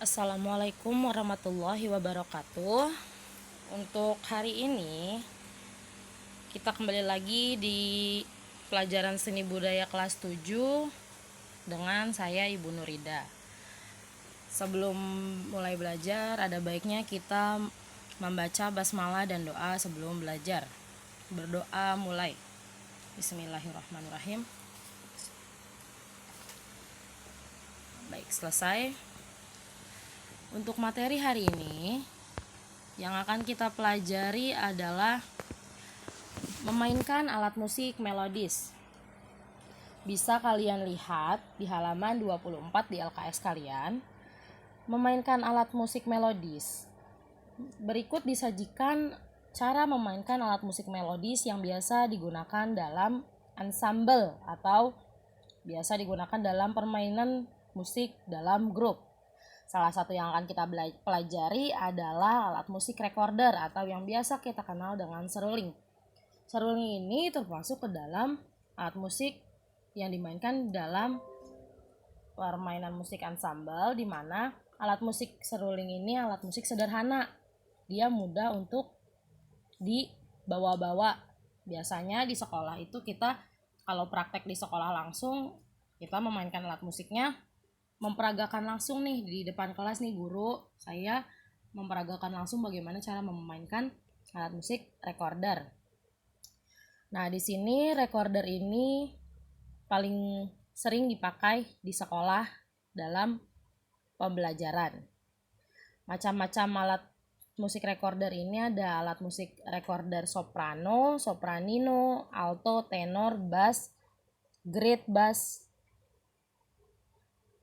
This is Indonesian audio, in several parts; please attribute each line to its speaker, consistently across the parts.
Speaker 1: Assalamualaikum warahmatullahi wabarakatuh. Untuk hari ini kita kembali lagi di pelajaran seni budaya kelas 7 dengan saya Ibu Nurida. Sebelum mulai belajar, ada baiknya kita membaca basmalah dan doa sebelum belajar. Berdoa mulai. Bismillahirrahmanirrahim. Baik, selesai. Untuk materi hari ini yang akan kita pelajari adalah memainkan alat musik melodis. Bisa kalian lihat di halaman 24 di LKS kalian, memainkan alat musik melodis. Berikut disajikan cara memainkan alat musik melodis yang biasa digunakan dalam ensemble atau biasa digunakan dalam permainan musik dalam grup. Salah satu yang akan kita pelajari adalah alat musik recorder atau yang biasa kita kenal dengan seruling. Seruling ini termasuk ke dalam alat musik yang dimainkan dalam permainan musik ensemble, di mana alat musik seruling ini alat musik sederhana. Dia mudah untuk dibawa-bawa. Biasanya di sekolah itu kita kalau praktek di sekolah langsung, kita memainkan alat musiknya memperagakan langsung nih di depan kelas nih guru saya memperagakan langsung bagaimana cara memainkan alat musik recorder. Nah, di sini recorder ini paling sering dipakai di sekolah dalam pembelajaran. Macam-macam alat musik recorder ini ada alat musik recorder soprano, sopranino, alto, tenor, bass, great bass,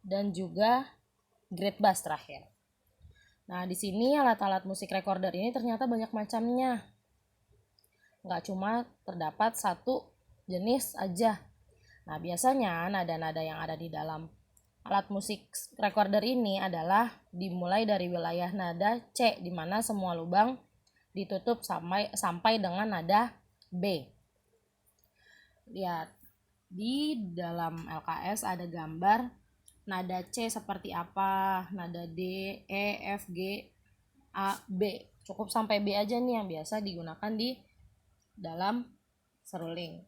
Speaker 1: dan juga great bass terakhir. Nah, di sini alat-alat musik recorder ini ternyata banyak macamnya. Nggak cuma terdapat satu jenis aja. Nah, biasanya nada-nada yang ada di dalam alat musik recorder ini adalah dimulai dari wilayah nada C, di mana semua lubang ditutup sampai dengan nada B. Lihat, di dalam LKS ada gambar nada C seperti apa, nada D, E, F, G, A, B. Cukup sampai B aja nih yang biasa digunakan di dalam seruling.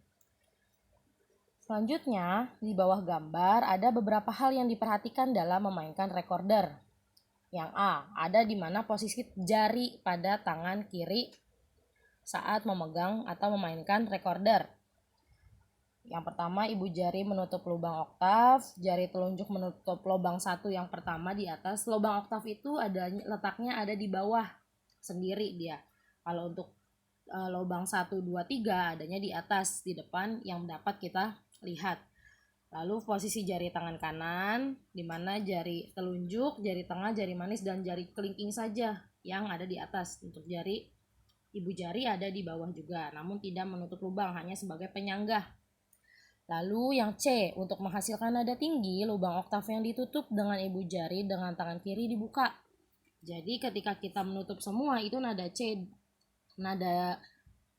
Speaker 1: Selanjutnya, di bawah gambar ada beberapa hal yang diperhatikan dalam memainkan recorder. Yang A, ada di mana posisi jari pada tangan kiri saat memegang atau memainkan recorder. Yang pertama, ibu jari menutup lubang oktav, jari telunjuk menutup lubang 1 yang pertama di atas. Lubang oktav itu letaknya ada di bawah sendiri dia. Kalau untuk lubang 1, 2, 3 adanya di atas, di depan yang dapat kita lihat. Lalu posisi jari tangan kanan, di mana jari telunjuk, jari tengah, jari manis, dan jari kelingking saja yang ada di atas. Untuk jari ibu jari ada di bawah juga, namun tidak menutup lubang, hanya sebagai penyangga. Lalu yang C, untuk menghasilkan nada tinggi, lubang oktav yang ditutup dengan ibu jari dengan tangan kiri dibuka. Jadi ketika kita menutup semua itu nada C, nada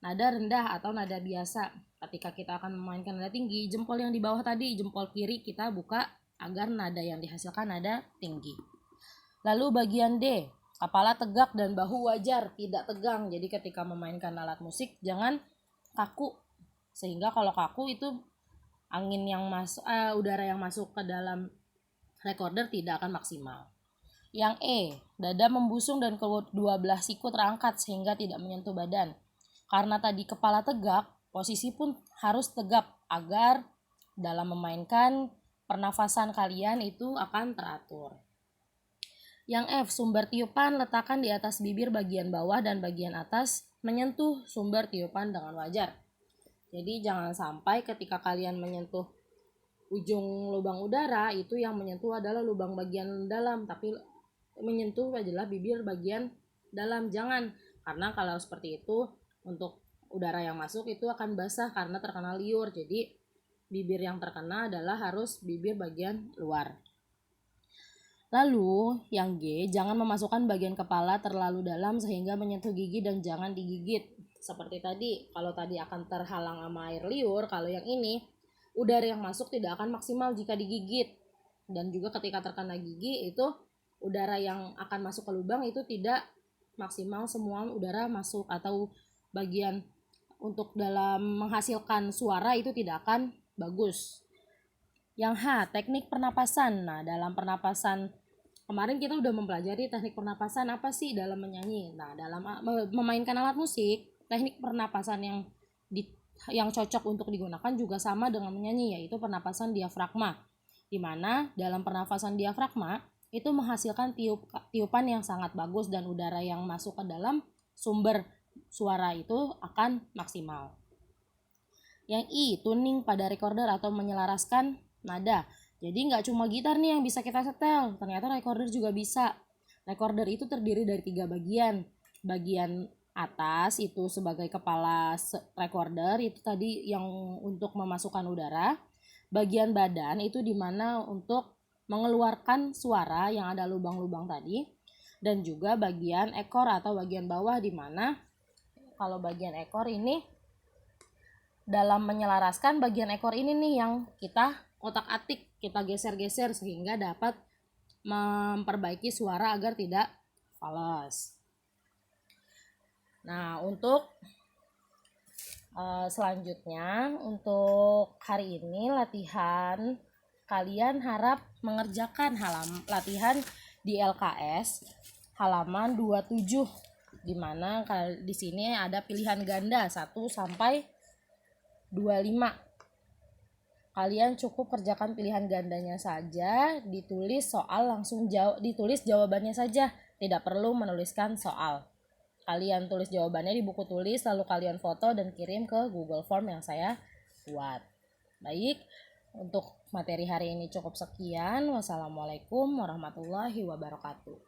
Speaker 1: rendah atau nada biasa. Ketika kita akan memainkan nada tinggi, jempol yang di bawah tadi, jempol kiri kita buka agar nada yang dihasilkan nada tinggi. Lalu bagian D, kepala tegak dan bahu wajar tidak tegang. Jadi ketika memainkan alat musik jangan kaku, sehingga kalau kaku itu angin yang masuk, udara yang masuk ke dalam recorder tidak akan maksimal. Yang E, dada membusung dan kedua belah siku terangkat sehingga tidak menyentuh badan. Karena tadi kepala tegak, posisi pun harus tegap agar dalam memainkan pernafasan kalian itu akan teratur. Yang F, sumber tiupan letakkan di atas bibir bagian bawah dan bagian atas menyentuh sumber tiupan dengan wajar. Jadi jangan sampai ketika kalian menyentuh ujung lubang udara itu yang menyentuh adalah lubang bagian dalam, tapi menyentuh adalah bibir bagian dalam. Jangan, karena kalau seperti itu untuk udara yang masuk itu akan basah karena terkena liur. Jadi bibir yang terkena adalah harus bibir bagian luar. Lalu yang G, jangan memasukkan bagian kepala terlalu dalam sehingga menyentuh gigi dan jangan digigit. Seperti tadi, kalau tadi akan terhalang sama air liur, kalau yang ini udara yang masuk tidak akan maksimal jika digigit. Dan juga ketika terkena gigi itu udara yang akan masuk ke lubang itu tidak maksimal semua udara masuk, atau bagian untuk dalam menghasilkan suara itu tidak akan bagus. Yang H, teknik pernapasan. Nah, dalam pernapasan kemarin kita udah mempelajari teknik pernapasan apa sih dalam menyanyi. Nah, dalam memainkan alat musik, teknik pernapasan yang cocok untuk digunakan juga sama dengan menyanyi, yaitu pernapasan diafragma. Di mana dalam pernapasan diafragma itu menghasilkan tiupan yang sangat bagus dan udara yang masuk ke dalam sumber suara itu akan maksimal. Yang I, tuning pada recorder atau menyelaraskan nada. Jadi nggak cuma gitar nih yang bisa kita setel, ternyata recorder juga bisa. Recorder itu terdiri dari 3 bagian. Bagian atas itu sebagai kepala recorder, itu tadi yang untuk memasukkan udara. Bagian badan itu dimana untuk mengeluarkan suara yang ada lubang-lubang tadi, dan juga bagian ekor atau bagian bawah, dimana kalau bagian ekor ini dalam menyelaraskan bagian ekor ini nih yang kita otak-atik, kita geser-geser sehingga dapat memperbaiki suara agar tidak fals. Nah, untuk selanjutnya untuk hari ini latihan, kalian harap mengerjakan latihan di LKS halaman 27, di mana di sini ada pilihan ganda 1 sampai 25. Kalian cukup kerjakan pilihan gandanya saja, ditulis jawabannya saja, tidak perlu menuliskan soal. Kalian tulis jawabannya di buku tulis, lalu kalian foto dan kirim ke Google Form yang saya buat. Baik, untuk materi hari ini cukup sekian. Wassalamualaikum warahmatullahi wabarakatuh.